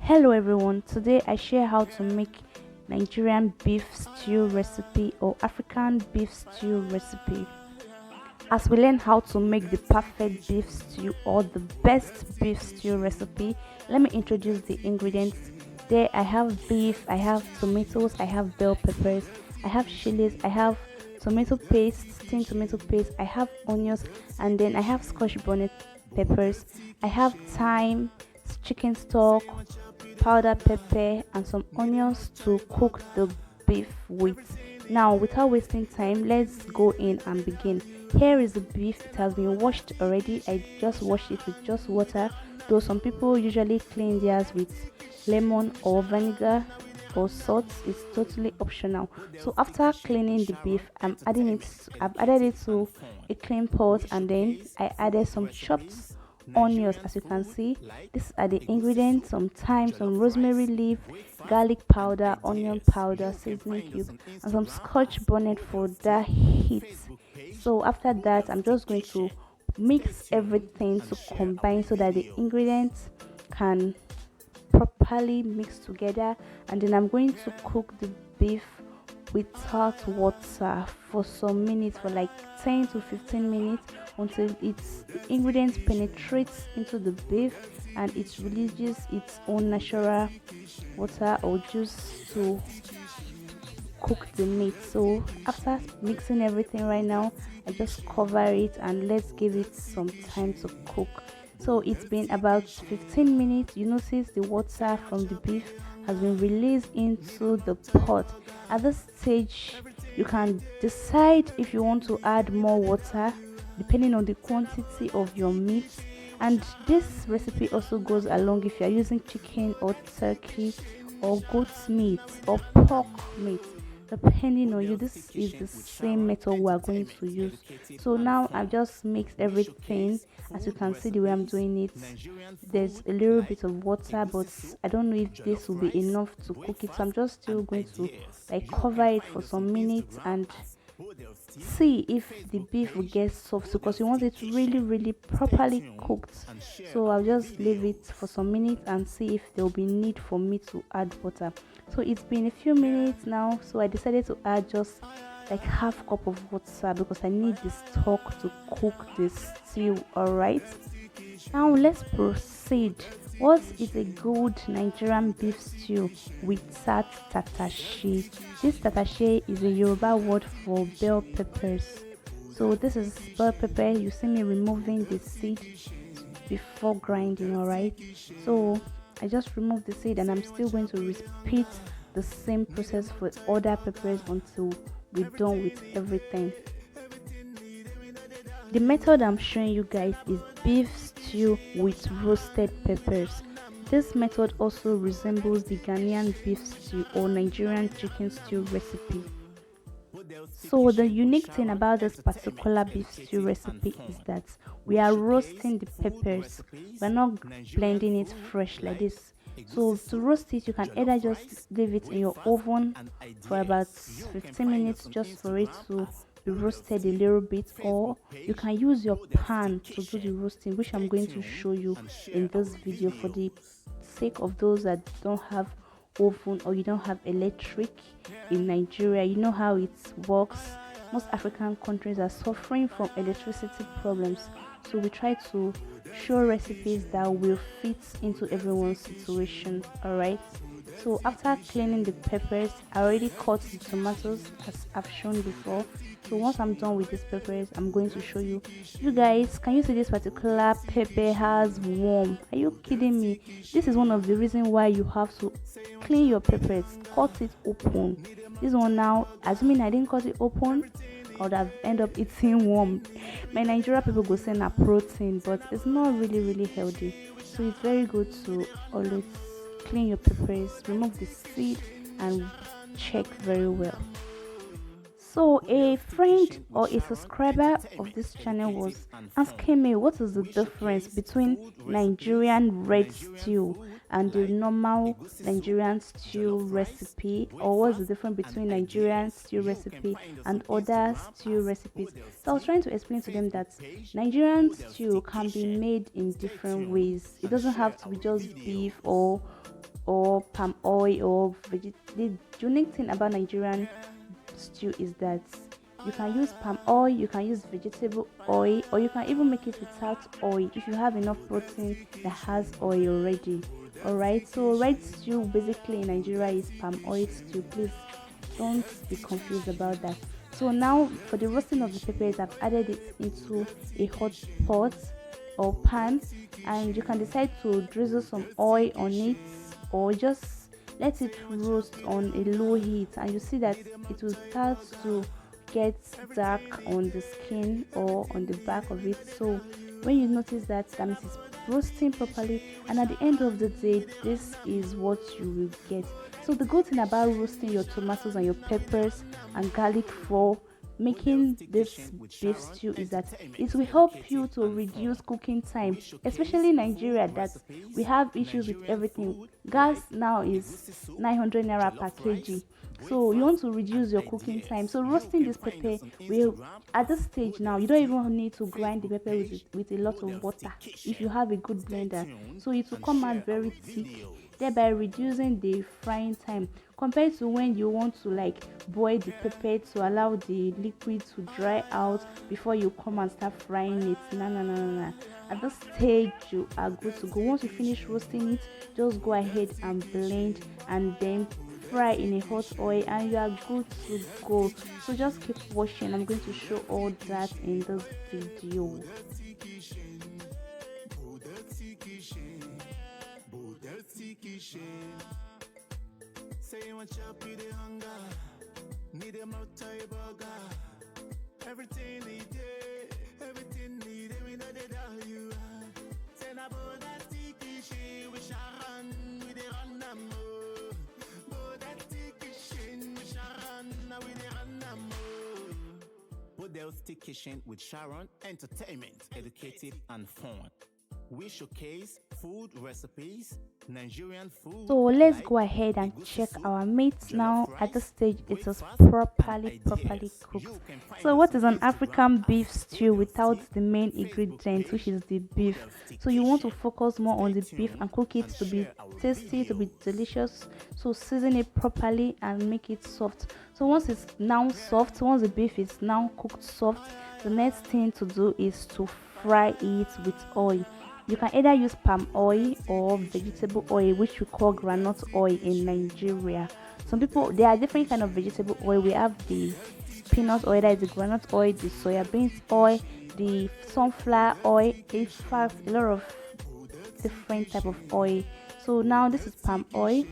Hello everyone, today I share how to make Nigerian beef stew recipe or African beef stew recipe. As we learn how to make the perfect beef stew or the best beef stew recipe, let me introduce the ingredients. There I have beef, I have tomatoes, I have bell peppers, I have chilies, I have tomato paste, steamed tomato paste, I have onions, and then I have scotch bonnet peppers, I have thyme, chicken stock, powdered pepper, and some onions to cook the beef with. Now, without wasting time, let's go in and begin. Here is the beef. It has been washed already. I just washed it with just water, though some people usually clean theirs with lemon or vinegar or salt. It's totally optional. So after cleaning the beef, I've added it to a clean pot, and then I added some chopped onions. As you can see, these are the ingredients: some thyme, some rosemary leaf, garlic powder, onion powder, seasoning cubes, and some scotch bonnet for that heat. So after that, I'm just going to mix everything to combine so that the ingredients can properly mix together, and then I'm going to cook the beef without water for some minutes, for like 10 to 15 minutes, until its ingredients penetrates into the beef and it releases its own natural water or juice to cook the meat. So after mixing everything right now, I just cover it and let's give it some time to cook. So it's been about 15 minutes. You notice the water from the beef has been released into the pot. At this stage, you can decide if you want to add more water depending on the quantity of your meat. And this recipe also goes along if you are using chicken or turkey or goat meat or pork meat. Depending on you, this is the same method we are going to use. So now I've just mixed everything. As you can see the way I'm doing it, there's a little bit of water, but I don't know if this will be enough to cook it, so I'm just still going to like cover it for some minutes and see if the beef will get soft, because you want it really properly cooked. So I'll just leave it for some minutes and see if there will be need for me to add water. So it's been a few minutes now, so I decided to add just like half cup of water because I need the stock to cook this stew. All right, now let's proceed. What is a good Nigerian beef stew without tatashe? This tatashe is a Yoruba word for bell peppers. So this is bell pepper. You see me removing the seed before grinding, alright? So I just removed the seed and I'm still going to repeat the same process for other peppers until we're done with everything. The method I'm showing you guys is beef stew with roasted peppers. This method also resembles the Ghanaian beef stew or Nigerian chicken stew recipe. So the unique thing about this particular beef stew recipe is that we are roasting the peppers. We're not blending it fresh like this. So to roast it, you can either just leave it in your oven for about 15 minutes just for it to be roasted a little bit, or you can use your pan to do the roasting, which I'm going to show you in this video for the sake of those that don't have oven or you don't have electric in Nigeria. You know how it works. Most African countries are suffering from electricity problems, so we try to show recipes that will fit into everyone's situation. All right, so after cleaning the peppers, I already cut the tomatoes as I've shown before. So once I'm done with these peppers, I'm going to show you. You guys, can you see this particular pepper has worm? Are you kidding me? This is one of the reasons why you have to clean your peppers, cut it open. This one now, assuming I didn't cut it open, I would have end up eating worm. My Nigeria people go send a protein, but it's not really healthy. So it's very good to always clean your peppers, remove the seed, and check very well. So a friend or a subscriber of this channel was asking me what is the difference between Nigerian red stew and the normal Nigerian stew recipe, or what's the difference between Nigerian stew recipe and other stew recipes. So I was trying to explain to them that Nigerian stew can be made in different ways. It doesn't have to be just beef or or palm oil or the unique thing about Nigerian stew is that you can use palm oil, you can use vegetable oil, or you can even make it without oil if you have enough protein that has oil already. Alright, so red stew basically in Nigeria is palm oil stew. Please don't be confused about that. So now for the roasting of the peppers, I've added it into a hot pot or pan, and you can decide to drizzle some oil on it or just let it roast on a low heat, and you see that it will start to get dark on the skin or on the back of it. So when you notice that, that means it's roasting properly, and at the end of the day, this is what you will get. So the good thing about roasting your tomatoes and your peppers and garlic for making this beef stew is that it will help you to reduce cooking time, especially in Nigeria that we have issues with everything. Gas now is 900 naira per kg, so you want to reduce your cooking time. So roasting this pepper will, at this stage now, you don't even need to grind the pepper with a lot of water if you have a good blender, so it will come out very thick, thereby reducing the frying time compared to when you want to like boil the pepper to allow the liquid to dry out before you come and start frying it. No. At this stage you are good to go. Once you finish roasting it, just go ahead and blend and then fry in a hot oil and you are good to go. So just keep watching. I'm going to show all that in this video. Say you want chop with the hunger, need a multi-burger. Everything need it, we know they tell you. Say na boda tiki she, we sharan, we dey run them more. Boda tiki she, we sharan, now we dey run them more. Bodel's Kitchen with Sharon, entertainment, educative and fun. We showcase food recipes, Nigerian food. So let's go ahead and check our meat now. At this stage, it is properly cooked. So what is an African beef stew without the main ingredient, which is the beef? So you want to focus more on the beef and cook it to be tasty, to be delicious. So season it properly and make it soft. So once it's now soft, once the beef is now cooked soft, the next thing to do is to fry it with oil. You can either use palm oil or vegetable oil, which we call groundnut oil in Nigeria. Some people, there are different kind of vegetable oil. We have the peanut oil, that is the groundnut oil, the soya beans oil, the sunflower oil. In fact, a lot of different type of oil. So now this is palm oil.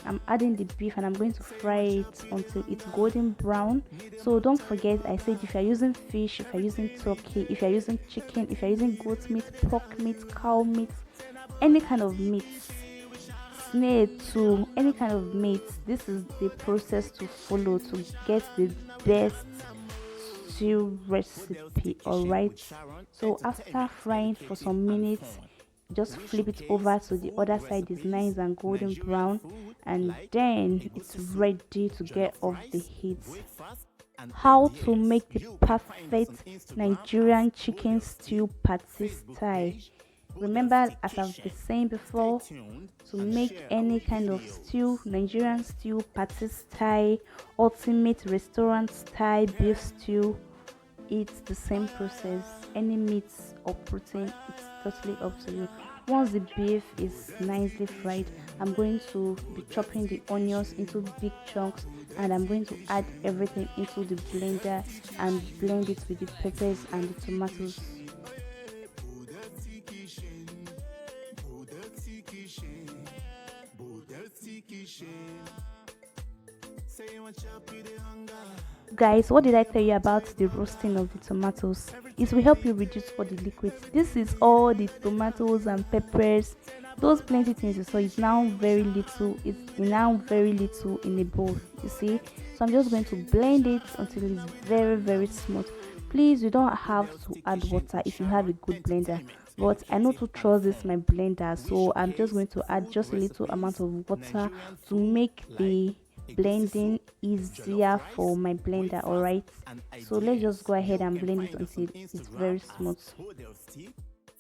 I'm adding the beef and I'm going to fry it until it's golden brown. So don't forget, I said if you're using fish, if you're using turkey, if you're using chicken, if you're using goat meat, pork meat, cow meat, any kind of meat, snail too, any kind of meat, this is the process to follow to get the best stew recipe. Alright, so after frying for some minutes, just flip it over so the other side is nice and golden brown, and then it's ready to get off the heat. How to make the perfect Nigerian chicken stew party style. Remember, as I've been saying before, to make any kind of stew, Nigerian stew, party style, ultimate restaurant style beef stew, it's the same process. Any meat or protein, it's totally up to you. Once the beef is nicely fried, I'm going to be chopping the onions into big chunks, and I'm going to add everything into the blender and blend it with the peppers and the tomatoes. Guys, what did I tell you about the roasting of the tomatoes? It will help you reduce all the liquids. This is all the tomatoes and peppers, those plenty things you saw. It's now very little. It's now very little in a bowl, you see. So I'm just going to blend it until it's very smooth. Please, you don't have to add water if you have a good blender, but I know to trust this my blender, so I'm just going to add just a little amount of water to make the blending easier for my blender. Alright, so let's just go ahead and blend it until it's very smooth.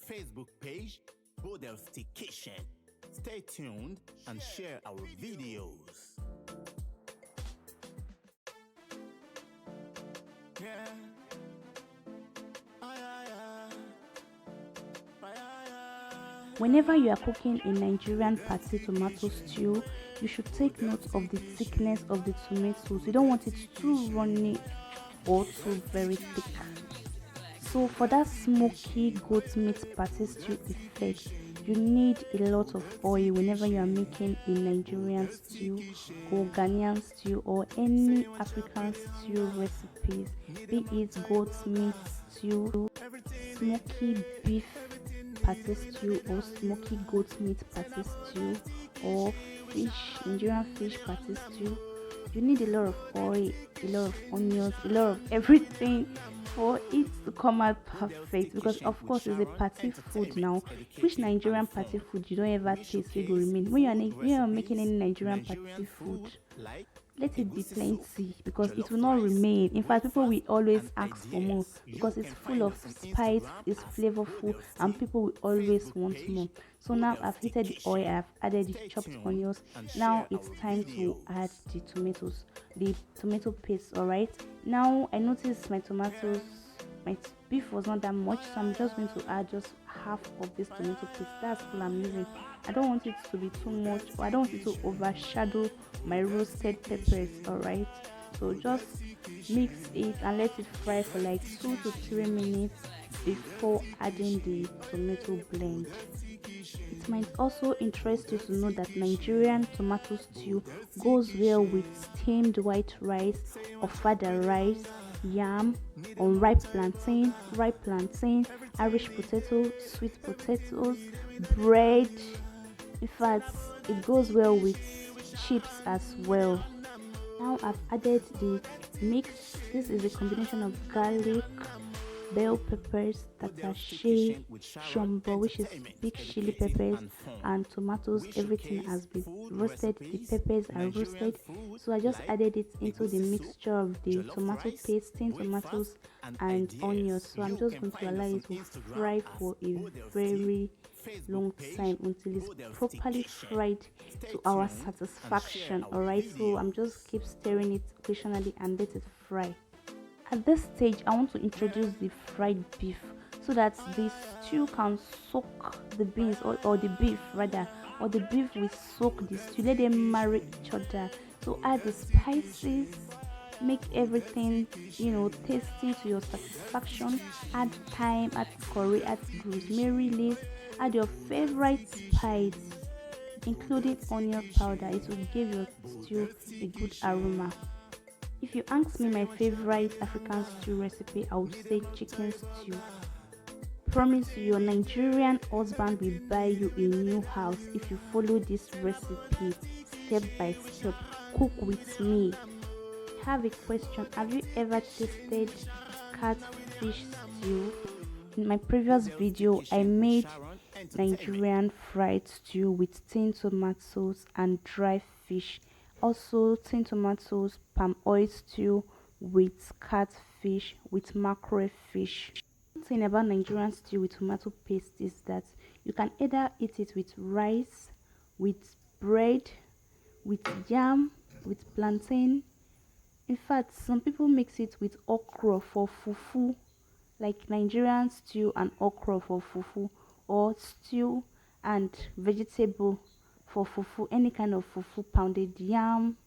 Facebook page, Kitchen. Stay tuned and share our videos. Yeah. Whenever you are cooking a Nigerian party tomato stew, you should take note of the thickness of the tomatoes. You don't want it too runny or too very thick. So for that smoky goat meat party stew effect, you need a lot of oil whenever you are making a Nigerian stew or Ghanaian stew or any African stew recipes, be it goat meat stew, smoky beef patty stew or smoky goat meat patty stew or Nigerian fish patty stew. You need a lot of oil, a lot of onions, a lot of everything for it to come out perfect, because of course it's a party food now. Which Nigerian party food you don't ever taste will go remain when you are making any Nigerian party food? Let it be plenty, because it will not remain. In fact, people will always ask for more because it's full of spice, it's flavorful, and people will always want more. So now I've heated the oil, I've added the chopped onions. Now it's time to add the tomatoes, the tomato paste. All right, now I noticed my beef was not that much, so I'm just going to add just half of this tomato paste. That's all I'm using. I don't want it to be too much, or I don't want it to overshadow my roasted peppers. All right, so just mix it and let it fry for like 2 to 3 minutes before adding the tomato blend. It might also interest you to know that Nigerian tomato stew goes well with steamed white rice, ofada rice, yam, unripe plantain, ripe plantain, Irish potato, sweet potatoes, bread. In fact, it goes well with chips as well. Now I've added the mix. This is a combination of garlic, bell peppers, tatashi, shombo, which is big chili peppers, and tomatoes. Everything has been roasted. The peppers are roasted, so I just added it into the mixture of the tomato paste, tin tomatoes, and onions. So I'm just going to allow it to fry for a very long time until it's properly fried to our satisfaction. All right, so I'm just keep stirring it occasionally and let it fry. At this stage, I want to introduce the fried beef so that the stew can soak the beans, or the beef rather, or the beef will soak the stew. Let them marry each other. So add the spices, make everything tasty to your satisfaction. Add thyme, add curry, add rosemary leaves, add your favorite spice including onion powder. It will give your stew a good aroma. If you ask me my favorite African stew recipe, I would say chicken stew. Promise your Nigerian husband will buy you a new house if you follow this recipe step by step. Cook with me. Have a question. Have you ever tasted catfish stew? In my previous video, I made Nigerian fried stew with tin tomatoes and dry fish. Also tin tomatoes, palm oil stew with catfish, with mackerel fish. The thing about Nigerian stew with tomato paste is that you can either eat it with rice, with bread, with yam, with plantain. In fact, some people mix it with okra for fufu, like Nigerian stew and okra for fufu, or stew and vegetable for fufu, any kind of fufu, pounded yam,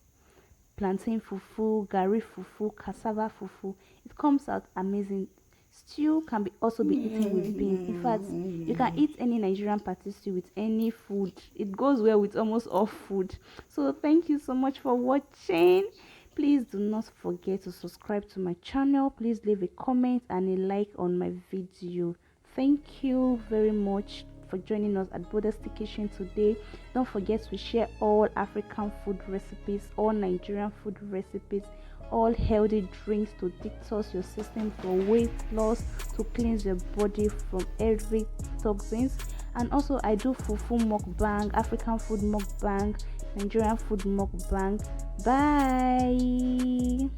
plantain fufu, gari fufu, cassava fufu. It comes out amazing. Stew can also be eaten with beans. In fact, you can eat any Nigerian party stew with any food. It goes well with almost all food. So thank you so much for watching. Please do not forget to subscribe to my channel. Please leave a comment and a like on my video. Thank you very much for joining us at Bodesty Kitchen today. Don't forget to share all African food recipes, all Nigerian food recipes, all healthy drinks to detox your system for weight loss, to cleanse your body from every toxins. And also I do fufu mukbang, African food mukbang, Nigerian food mukbang. Bye.